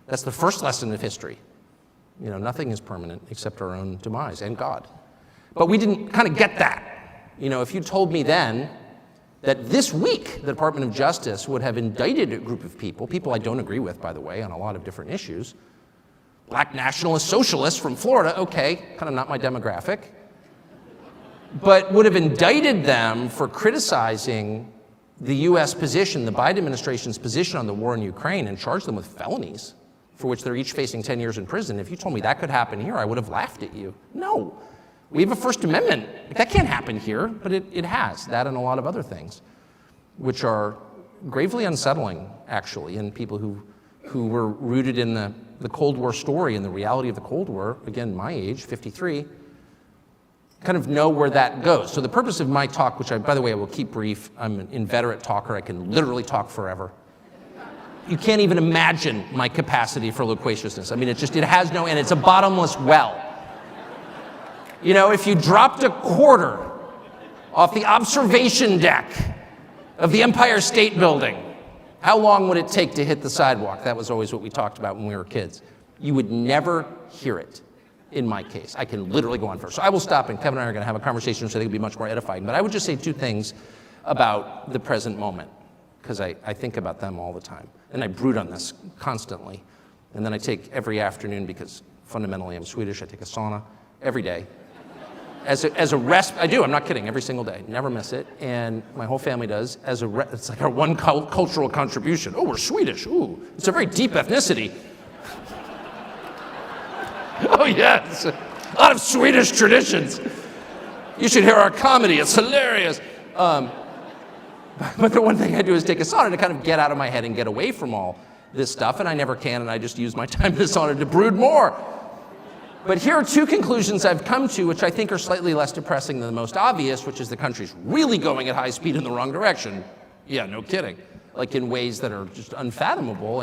That's the first lesson of history. Nothing is permanent except our own demise and God. But we didn't kind of get that. If you told me then that this week the Department of Justice would have indicted a group of people I don't agree with, by the way, on a lot of different issues, black nationalist socialists from Florida, okay, kind of not my demographic, but would have indicted them for criticizing the U.S. position, the Biden administration's position on the war in Ukraine, and charged them with felonies for which they're each facing 10 years in prison. If you told me that could happen here, I would have laughed at you. No. We have a First Amendment. That can't happen here, but it has. That and a lot of other things, which are gravely unsettling, actually, in people who were rooted in the Cold War story and the reality of the Cold War, again, my age, 53, kind of know where that goes. So the purpose of my talk, which by the way, I will keep brief. I'm an inveterate talker. I can literally talk forever. You can't even imagine my capacity for loquaciousness. I mean, it has no end. It's a bottomless well. If you dropped a quarter off the observation deck of the Empire State Building, how long would it take to hit the sidewalk? That was always what we talked about when we were kids. You would never hear it, in my case. I can literally go on first. So I will stop, and Kevin and I are going to have a conversation, which I think will be much more edifying. But I would just say two things about the present moment, because I think about them all the time. And I brood on this constantly. And then I take every afternoon, because fundamentally I'm Swedish, I take a sauna every day. As a rest, I do, I'm not kidding, every single day, never miss it, and my whole family does. It's like our one cultural contribution. Oh, we're Swedish, ooh, it's a very deep ethnicity. Oh yes, a lot of Swedish traditions. You should hear our comedy, it's hilarious. But the one thing I do is take a sauna to kind of get out of my head and get away from all this stuff, and I never can, and I just use my time in the sauna to brood more. But here are two conclusions I've come to, which I think are slightly less depressing than the most obvious, which is the country's really going at high speed in the wrong direction. Yeah, no kidding. Like in ways that are just unfathomable.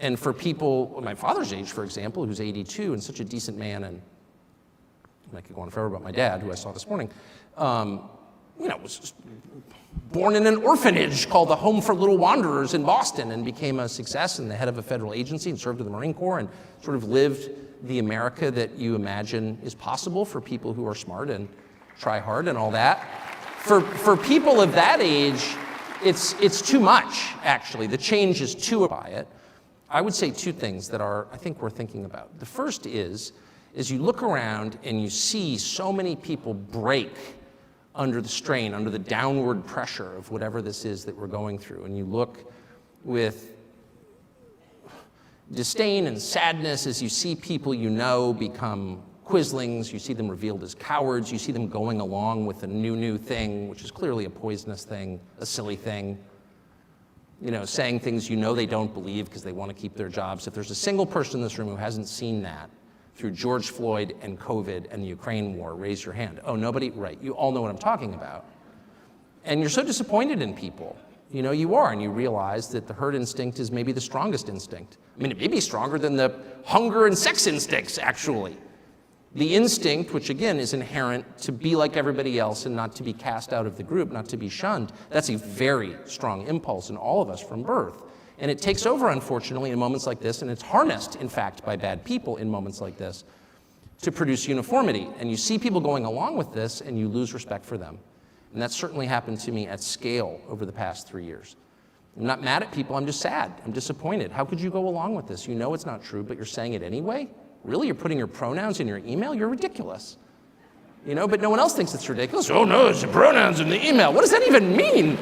And for people my father's age, for example, who's 82 and such a decent man, and I could go on forever about my dad, who I saw this morning, was just born in an orphanage called the Home for Little Wanderers in Boston, and became a success and the head of a federal agency and served in the Marine Corps and sort of lived the America that you imagine is possible for people who are smart and try hard and all that. For people of that age, it's too much, actually. The change is too by it. I would say two things that I think we're thinking about. The first is you look around and you see so many people break under the strain, under the downward pressure of whatever this is that we're going through. And you look with disdain and sadness as you see people become quislings, you see them revealed as cowards, you see them going along with a new thing, which is clearly a poisonous thing, a silly thing, saying things they don't believe because they want to keep their jobs. If there's a single person in this room who hasn't seen that through George Floyd and COVID and the Ukraine war, raise your hand. Oh, nobody? Right, you all know what I'm talking about. And you're so disappointed in people. You are, and you realize that the herd instinct is maybe the strongest instinct. I mean, it may be stronger than the hunger and sex instincts, actually. The instinct, which again is inherent to be like everybody else and not to be cast out of the group, not to be shunned, that's a very strong impulse in all of us from birth. And it takes over, unfortunately, in moments like this, and it's harnessed, in fact, by bad people in moments like this, to produce uniformity. And you see people going along with this, and you lose respect for them. And that certainly happened to me at scale over the past 3 years. I'm not mad at people, I'm just sad, I'm disappointed. How could you go along with this? You know it's not true, but you're saying it anyway? Really, you're putting your pronouns in your email? You're ridiculous. But no one else thinks it's ridiculous. Oh no, it's your pronouns in the email. What does that even mean?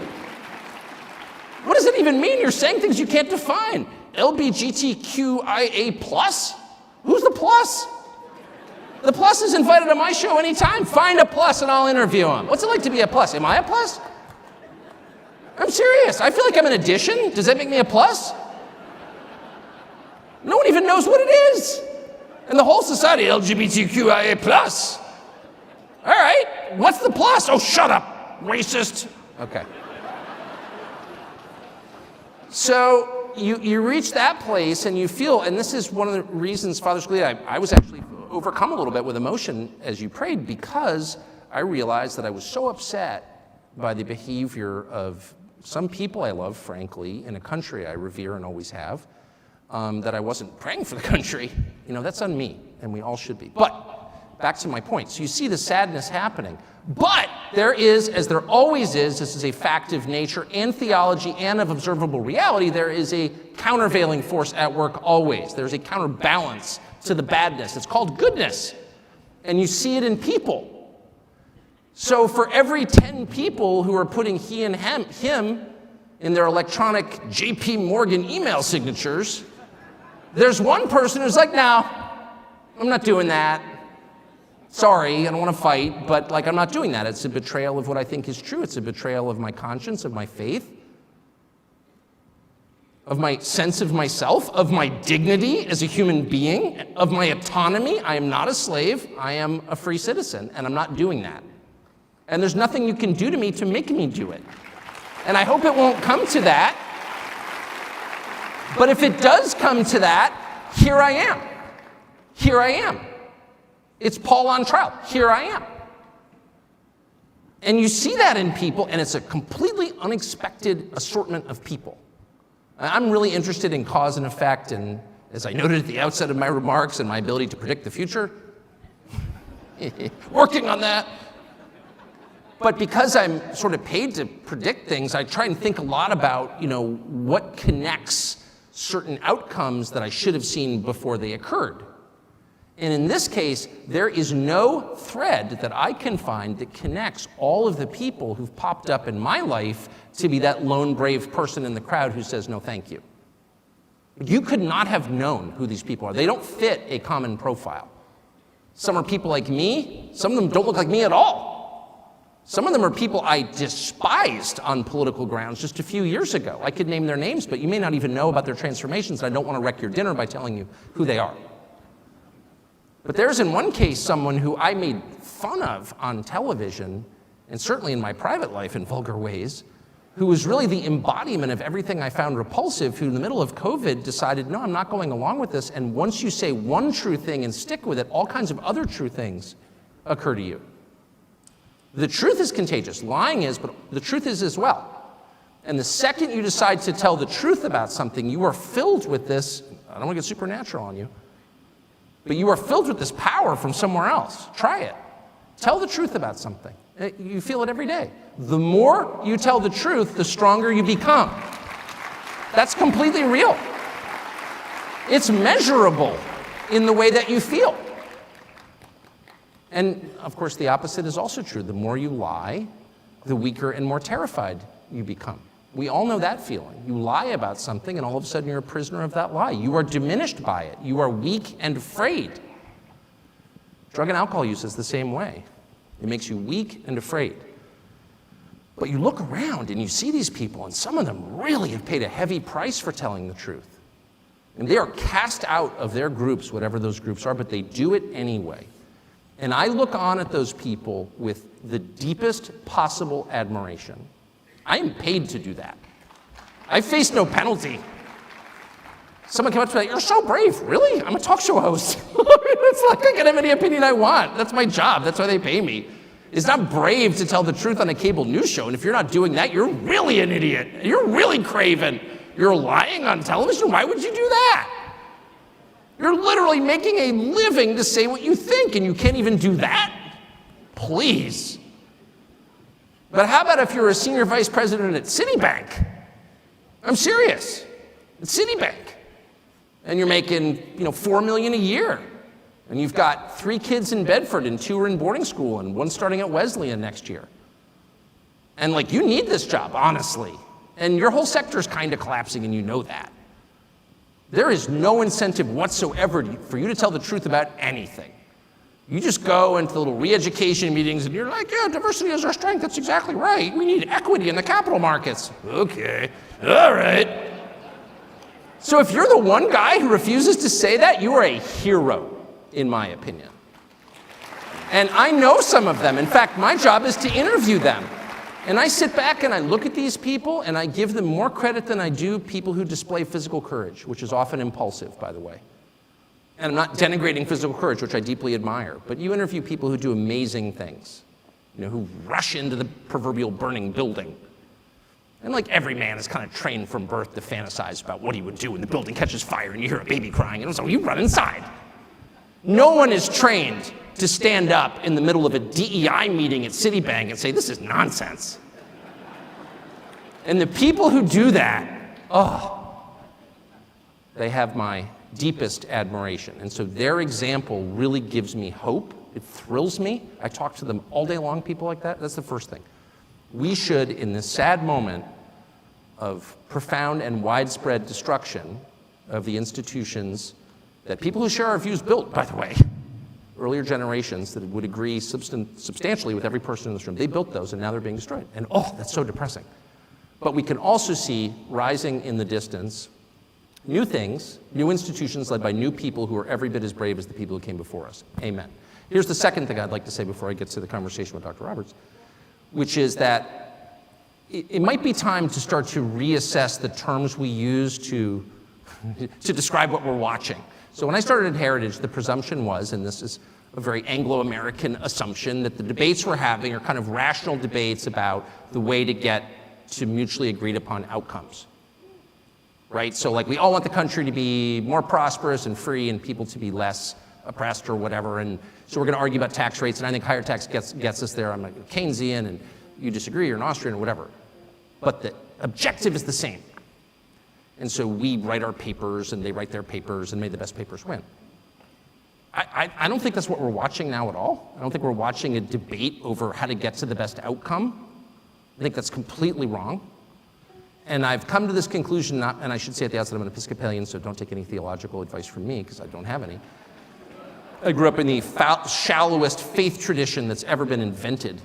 What does it even mean? You're saying things you can't define. LBGTQIA+? Who's the plus? The plus is invited to my show anytime. Find a plus and I'll interview him. What's it like to be a plus? Am I a plus? I'm serious. I feel like I'm an addition. Does that make me a plus? No one even knows what it is. And the whole society, LGBTQIA+. All right, what's the plus? Oh, shut up, racist. Okay. So you reach that place and you feel, and this is one of the reasons, Father Scalia, I was actually overcome a little bit with emotion as you prayed, because I realized that I was so upset by the behavior of some people I love, frankly, in a country I revere and always have, that I wasn't praying for the country. That's on me, and we all should be. But back to my point. So you see the sadness happening. But there is, as there always is, this is a fact of nature and theology and of observable reality, there is a countervailing force at work always. There's a counterbalance to the badness. It's called goodness. And you see it in people. So for every 10 people who are putting he and him in their electronic JP Morgan email signatures, there's one person who's like, no, I'm not doing that. Sorry, I don't want to fight, but I'm not doing that. It's a betrayal of what I think is true. It's a betrayal of my conscience, of my faith, of my sense of myself, of my dignity as a human being, of my autonomy. I am not a slave. I am a free citizen, and I'm not doing that. And there's nothing you can do to me to make me do it. And I hope it won't come to that. But if it does come to that, here I am. Here I am. It's Paul on trial. Here I am. And you see that in people, and it's a completely unexpected assortment of people. I'm really interested in cause and effect, and as I noted at the outset of my remarks, and my ability to predict the future. Working on that. But because I'm sort of paid to predict things, I try and think a lot about, what connects certain outcomes that I should have seen before they occurred. And in this case, there is no thread that I can find that connects all of the people who've popped up in my life to be that lone brave person in the crowd who says, no, thank you. You could not have known who these people are. They don't fit a common profile. Some are people like me. Some of them don't look like me at all. Some of them are people I despised on political grounds just a few years ago. I could name their names, but you may not even know about their transformations. I don't want to wreck your dinner by telling you who they are. But there's in one case someone who I made fun of on television, and certainly in my private life in vulgar ways, who was really the embodiment of everything I found repulsive, who in the middle of COVID decided, no, I'm not going along with this. And once you say one true thing and stick with it, all kinds of other true things occur to you. The truth is contagious. Lying is, but the truth is as well. And the second you decide to tell the truth about something, you are filled with this, I don't want to get supernatural on you, but you are filled with this power from somewhere else. Try it. Tell the truth about something. You feel it every day. The more you tell the truth, the stronger you become. That's completely real. It's measurable in the way that you feel. And of course, the opposite is also true. The more you lie, the weaker and more terrified you become. We all know that feeling. You lie about something, and all of a sudden you're a prisoner of that lie. You are diminished by it. You are weak and afraid. Drug and alcohol use is the same way. It makes you weak and afraid. But you look around and you see these people, and some of them really have paid a heavy price for telling the truth. And they are cast out of their groups, whatever those groups are, but they do it anyway. And I look on at those people with the deepest possible admiration. I am paid to do that. I face no penalty. Someone came up to me like, you're so brave. Really? I'm a talk show host. It's like I can have any opinion I want. That's my job. That's why they pay me. It's not brave to tell the truth on a cable news show. And if you're not doing that, you're really an idiot. You're really craven. You're lying on television. Why would you do that? You're literally making a living to say what you think, and you can't even do that? Please. But how about if you're a senior vice president at Citibank? I'm serious. At Citibank. And you're making, $4 million a year. And you've got 3 kids in Bedford, and 2 are in boarding school, and 1 starting at Wesleyan next year. And you need this job, honestly. And your whole sector is kind of collapsing, and you know that. There is no incentive whatsoever for you to tell the truth about anything. You just go into the little re-education meetings and you're like, yeah, diversity is our strength. That's exactly right. We need equity in the capital markets. Okay, all right. So if you're the one guy who refuses to say that, you are a hero, in my opinion. And I know some of them. In fact, my job is to interview them. And I sit back and I look at these people and I give them more credit than I do people who display physical courage, which is often impulsive, by the way. And I'm not denigrating physical courage, which I deeply admire, but you interview people who do amazing things, who rush into the proverbial burning building. And like every man is kind of trained from birth to fantasize about what he would do when the building catches fire and you hear a baby crying, and so you run inside. No one is trained to stand up in the middle of a DEI meeting at Citibank and say, this is nonsense. And the people who do that, they have my deepest admiration. And so their example really gives me hope. It thrills me. I talk to them all day long, people like that. That's the first thing. We should, in this sad moment of profound and widespread destruction of the institutions that people who share our views built, by the way, earlier generations that would agree substantially with every person in this room, they built those and now they're being destroyed. And that's so depressing. But we can also see rising in the distance new things, new institutions led by new people who are every bit as brave as the people who came before us. Amen. Here's the second thing I'd like to say before I get to the conversation with Dr. Roberts, which is that it might be time to start to reassess the terms we use to describe what we're watching. So when I started at Heritage, the presumption was, and this is a very Anglo-American assumption, that the debates we're having are kind of rational debates about the way to get to mutually agreed upon outcomes. Right? So like we all want the country to be more prosperous and free and people to be less oppressed or whatever, and so we're going to argue about tax rates, and I think higher tax gets us there. I'm like Keynesian, and you disagree, you're an Austrian or whatever. But the objective is the same. And so we write our papers, and they write their papers, and may the best papers win. I don't think that's what we're watching now at all. I don't think we're watching a debate over how to get to the best outcome. I think that's completely wrong. And I've come to this conclusion, and I should say at the outset I'm an Episcopalian, so don't take any theological advice from me, because I don't have any. I grew up in the shallowest faith tradition that's ever been invented.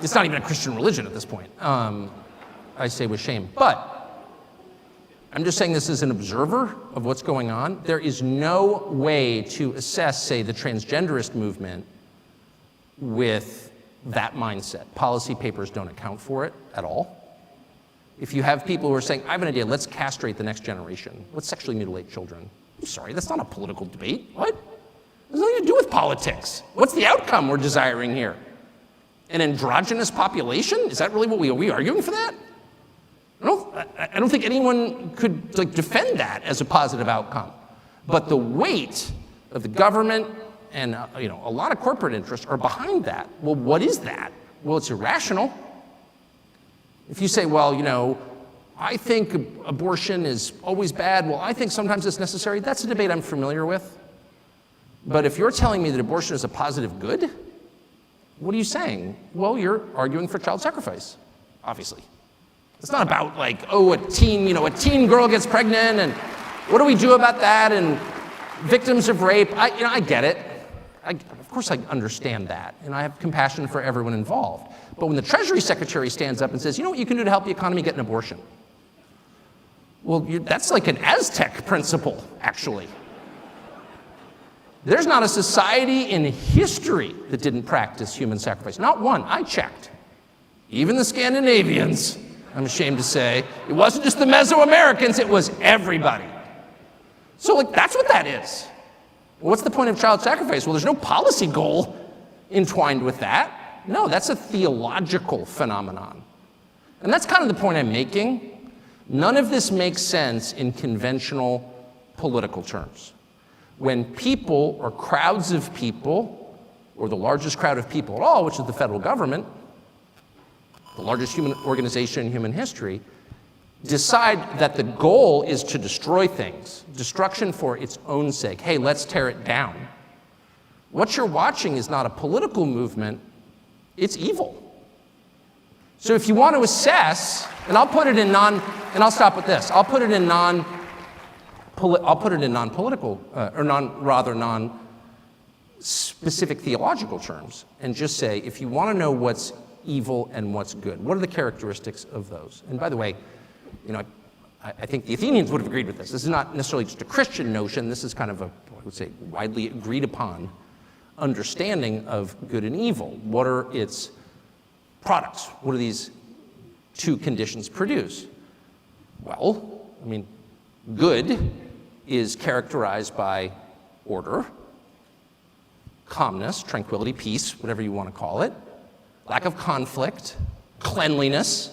It's not even a Christian religion at this point, I say with shame. But I'm just saying this as an observer of what's going on. There is no way to assess, say, the transgenderist movement with that mindset. Policy papers don't account for it at all. If you have people who are saying, I have an idea, let's castrate the next generation, let's sexually mutilate children. I'm sorry, that's not a political debate. What? It has nothing to do with politics. What's the outcome we're desiring here? An androgynous population? Is that really what are we arguing for that? I don't think anyone could defend that as a positive outcome. But the weight of the government and a lot of corporate interests are behind that. Well, what is that? Well, it's irrational. If you say, well, I think abortion is always bad, well, I think sometimes it's necessary, that's a debate I'm familiar with. But if you're telling me that abortion is a positive good, what are you saying? Well, you're arguing for child sacrifice, obviously. It's not about a teen girl gets pregnant and what do we do about that and victims of rape. I get it. Of course I understand that, and I have compassion for everyone involved. But when the Treasury Secretary stands up and says, you know what you can do to help the economy? Get an abortion. Well, that's like an Aztec principle, actually. There's not a society in history that didn't practice human sacrifice. Not one. I checked. Even the Scandinavians, I'm ashamed to say. It wasn't just the Mesoamericans, it was everybody. So that's what that is. What's the point of child sacrifice? Well, there's no policy goal entwined with that. No, that's a theological phenomenon. And that's kind of the point I'm making. None of this makes sense in conventional political terms. When people or crowds of people, or the largest crowd of people at all, which is the federal government, the largest human organization in human history, decide that the goal is to destroy things, destruction for its own sake. Hey, let's tear it down. What you're watching is not a political movement, it's evil. So if you want to assess, and I'll put it in and I'll stop with this. I'll put it in non-political, or non-specific theological terms, and just say, if you want to know what's evil and what's good, what are the characteristics of those? And by the way, I think the Athenians would have agreed with this. This is not necessarily just a Christian notion. This is kind of I would say, widely agreed upon understanding of good and evil. What are its products? What do these two conditions produce? Well, good is characterized by order, calmness, tranquility, peace, whatever you want to call it, lack of conflict, cleanliness,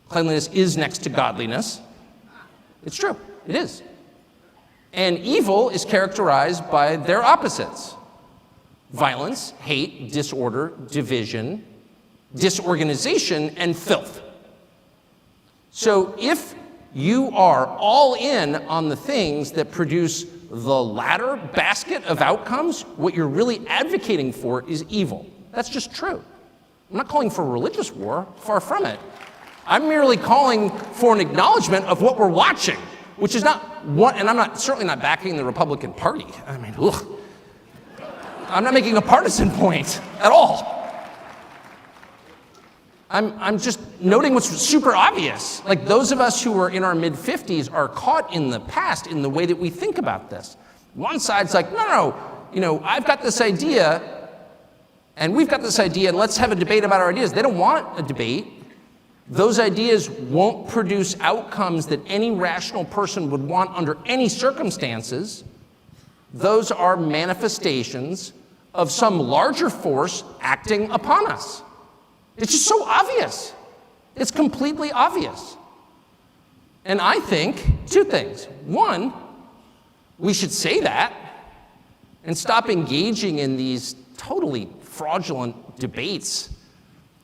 Cleanliness is next to godliness. It's true, it is. And evil is characterized by their opposites: violence, hate, disorder, division, disorganization, and filth. So if you are all in on the things that produce the latter basket of outcomes, what you're really advocating for is evil. That's just true. I'm not calling for a religious war, far from it. I'm merely calling for an acknowledgement of what we're watching, which is not what, and I'm certainly not backing the Republican Party. I mean, ugh. I'm not making a partisan point at all. I'm just noting what's super obvious. Like, those of us who are in our mid-50s are caught in the past in the way that we think about this. One side's like, no, I've got this idea, and we've got this idea, and let's have a debate about our ideas. They don't want a debate. Those ideas won't produce outcomes that any rational person would want under any circumstances. Those are manifestations of some larger force acting upon us. It's just so obvious. It's completely obvious. And I think two things. One, we should say that and stop engaging in these totally fraudulent debates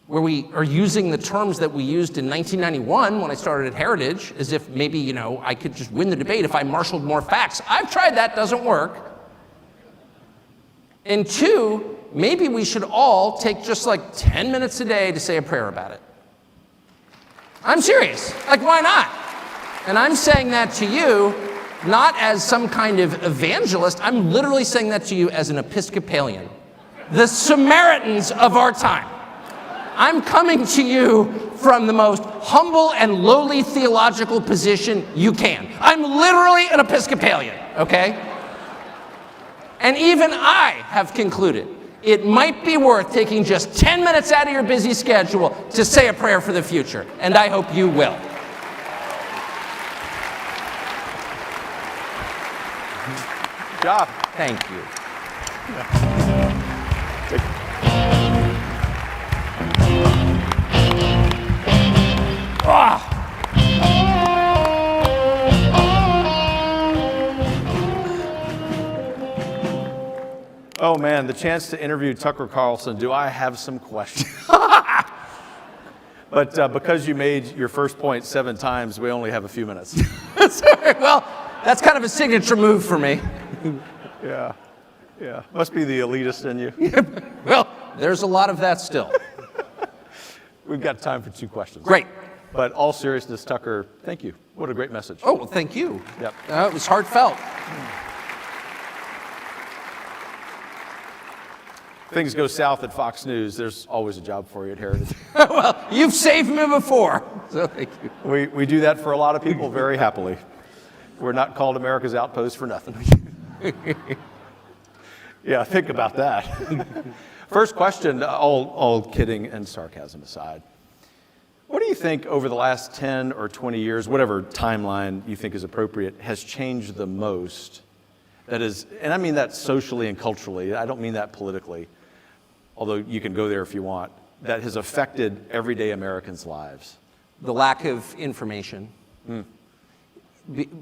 where we are using the terms that we used in 1991 when I started at Heritage, as if maybe, I could just win the debate if I marshaled more facts. I've tried that, doesn't work. And two, maybe we should all take just like 10 minutes a day to say a prayer about it. I'm serious. Like, why not? And I'm saying that to you not as some kind of evangelist. I'm literally saying that to you as an Episcopalian, the Samaritans of our time. I'm coming to you from the most humble and lowly theological position you can. I'm literally an Episcopalian, okay? And even I have concluded it might be worth taking just 10 minutes out of your busy schedule to say a prayer for the future, and I hope you will. Good job. Thank you. Oh man, the chance to interview Tucker Carlson. Do I have some questions? But because you made your first point 7 times, we only have a few minutes. Sorry, well, that's kind of a signature move for me. Yeah. Must be the elitist in you. Well, there's a lot of that still. We've got time for 2 questions. Great. But all seriousness, Tucker, thank you. What a great message. Oh, well, thank you. Yep. It was heartfelt. Things go south at Fox News, there's always a job for you at Heritage. Well, you've saved me before, so thank you. We do that for a lot of people very happily. We're not called America's Outpost for nothing. Yeah, think about that. First question, all kidding and sarcasm aside. What do you think over the last 10 or 20 years, whatever timeline you think is appropriate, has changed the most? That is, and I mean that socially and culturally, I don't mean that politically, although you can go there if you want, that has affected everyday Americans' lives? The lack of information. This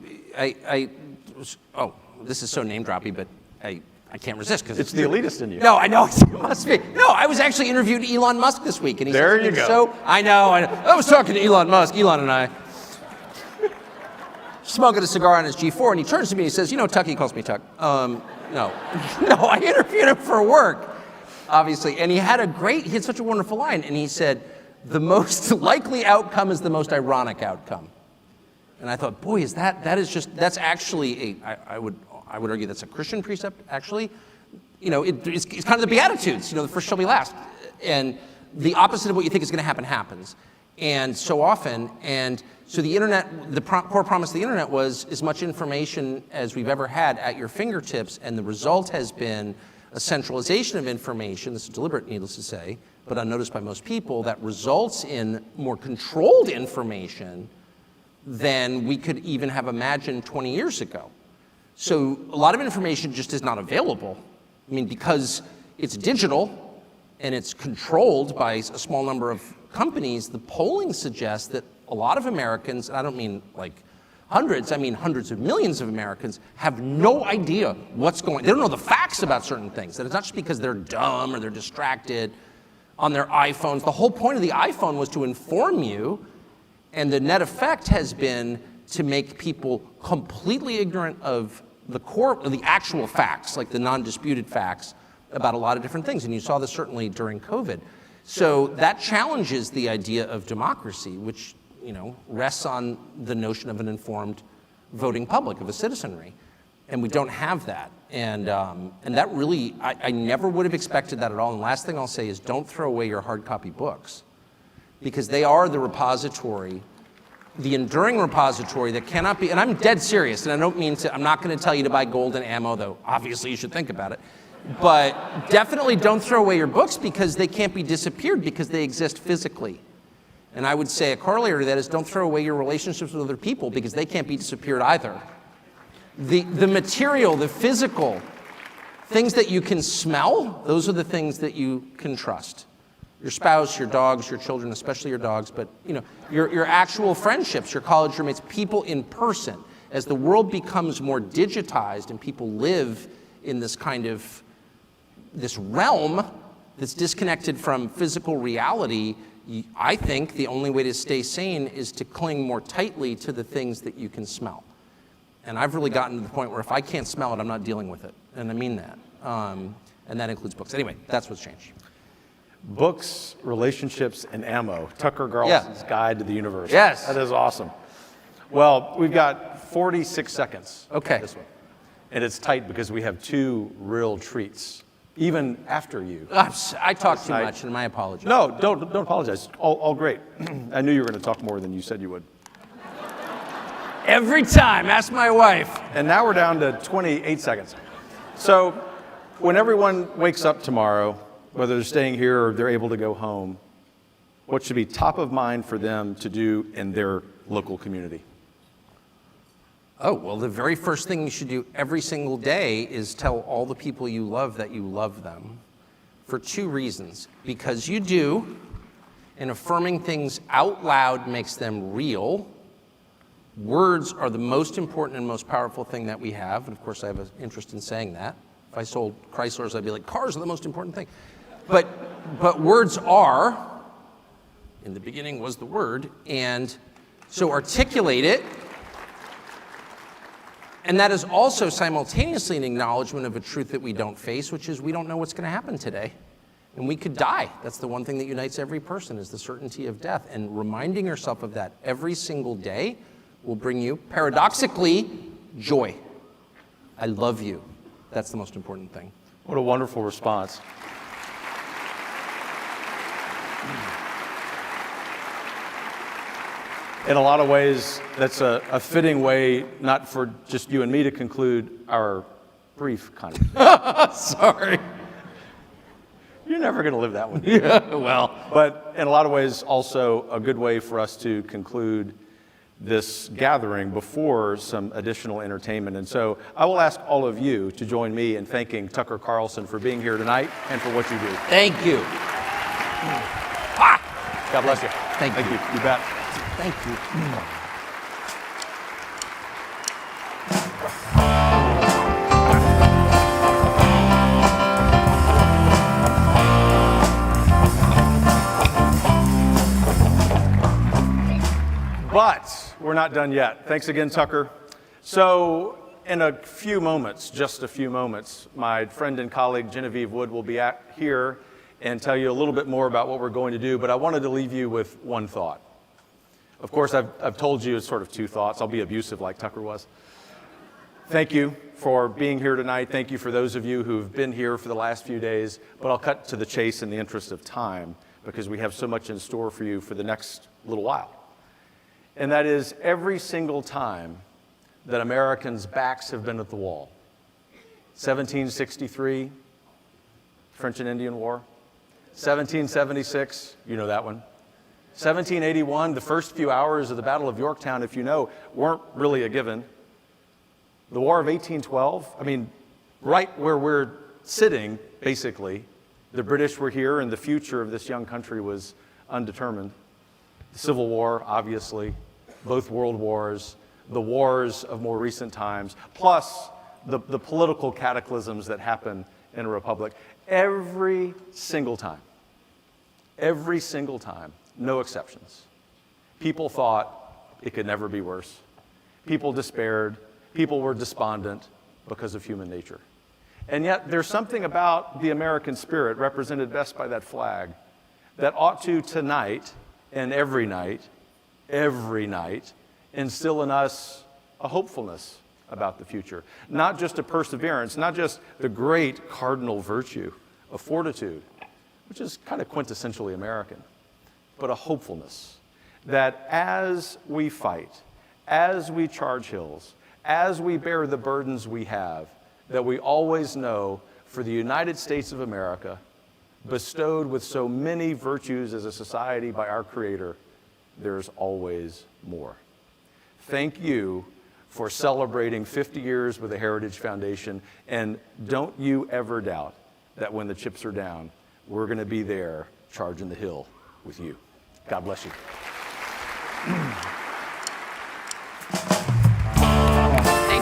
is so name-droppy, but I can't resist because it's the elitist in you. No, I know, it must be. No, I was actually interviewed Elon Musk this week, and he there said, you go. So I know. I was talking to Elon Musk, Elon and I, smoking a cigar on his G4, and he turns to me and he says, Tuck, he calls me Tuck. No, I interviewed him for work, obviously, and he had such a wonderful line, and he said, the most likely outcome is the most ironic outcome. And I thought, boy, that's actually I would argue that's a Christian precept, actually. It's kind of the Beatitudes, the first shall be last. And the opposite of what you think is going to happen happens. And so often, and so the internet, the core promise of the internet was as much information as we've ever had at your fingertips, and the result has been a centralization of information. This is deliberate, needless to say, but unnoticed by most people, that results in more controlled information than we could even have imagined 20 years ago. So a lot of information just is not available. I mean, because it's digital and it's controlled by a small number of companies, the polling suggests that a lot of Americans, and I don't mean like hundreds, I mean hundreds of millions of Americans, have no idea what's going on. They don't know the facts about certain things. And it's not just because they're dumb or they're distracted on their iPhones. The whole point of the iPhone was to inform you, and the net effect has been to make people completely ignorant of the actual facts, like the non-disputed facts about a lot of different things. And you saw this certainly during COVID. So that challenges the idea of democracy, which rests on the notion of an informed voting public, of a citizenry. And we don't have that. And that really, I never would have expected that at all. And the last thing I'll say is don't throw away your hard copy books, because they are the repository, the enduring repository that cannot be, and I'm dead serious, and I don't mean to, I'm not going to tell you to buy golden ammo, though obviously you should think about it. But definitely don't throw away your books, because they can't be disappeared, because they exist physically. And I would say a corollary to that is don't throw away your relationships with other people, because they can't be disappeared either. The material, the physical, things that you can smell, those are the things that you can trust. Your spouse, your dogs, your children, especially your dogs, but your actual friendships, your college roommates, people in person. As the world becomes more digitized and people live in this kind of, this realm that's disconnected from physical reality, I think the only way to stay sane is to cling more tightly to the things that you can smell. And I've really gotten to the point where if I can't smell it, I'm not dealing with it. And I mean that. And that includes books. Anyway, that's what's changed. Books, relationships, and ammo. Tucker Carlson's Guide to the Universe. Yes. That is awesome. Well, we've got 46 seconds. Okay. This one. And it's tight because we have two real treats, even after you. I talk too much, and my apologies. No, don't apologize. All great. I knew you were going to talk more than you said you would. Every time, ask my wife. And now we're down to 28 seconds. So when everyone wakes up tomorrow, whether they're staying here or they're able to go home, what should be top of mind for them to do in their local community? Oh, well, the very first thing you should do every single day is tell all the people you love that you love them, for two reasons. Because you do, and affirming things out loud makes them real. Words are the most important and most powerful thing that we have, and of course I have an interest in saying that. If I sold Chryslers, I'd be like, cars are the most important thing. But words are, in the beginning was the word, and so articulate it. And that is also simultaneously an acknowledgement of a truth that we don't face, which is we don't know what's going to happen today. And we could die. That's the one thing that unites every person, is the certainty of death. And reminding yourself of that every single day will bring you, paradoxically, joy. I love you. That's the most important thing. What a wonderful response. In a lot of ways, that's a fitting way, not for just you and me, to conclude our brief conversation. Sorry. You're never going to live that one. Yeah, well. But in a lot of ways, also a good way for us to conclude this gathering before some additional entertainment. And so I will ask all of you to join me in thanking Tucker Carlson for being here tonight and for what you do. Thank you. God bless you. Thank you. You bet. Thank you. But we're not done yet. Thanks again, Tucker. So in a few moments, just a few moments, my friend and colleague Genevieve Wood will be here and tell you a little bit more about what we're going to do, but I wanted to leave you with one thought. Of course, I've told you it's sort of two thoughts. I'll be abusive like Tucker was. Thank you for being here tonight. Thank you for those of you who've been here for the last few days, but I'll cut to the chase in the interest of time because we have so much in store for you for the next little while. And that is every single time that Americans' backs have been at the wall. 1763, French and Indian War. 1776, you know that one. 1781, the first few hours of the Battle of Yorktown, if you know, weren't really a given. The War of 1812, I mean, right where we're sitting, basically, the British were here and the future of this young country was undetermined. The Civil War, obviously, both world wars, the wars of more recent times, plus the political cataclysms that happen in a republic. Every single time, no exceptions, people thought it could never be worse. People despaired. People were despondent because of human nature. And yet there's something about the American spirit, represented best by that flag, that ought to tonight and every night, instill in us a hopefulness about the future. Not just a perseverance, not just the great cardinal virtue of fortitude, which is kind of quintessentially American, but a hopefulness that as we fight, as we charge hills, as we bear the burdens we have, that we always know for the United States of America, bestowed with so many virtues as a society by our Creator, there's always more. Thank you for celebrating 50 years with the Heritage Foundation, and don't you ever doubt that when the chips are down, we're going to be there charging the hill with you. God bless you.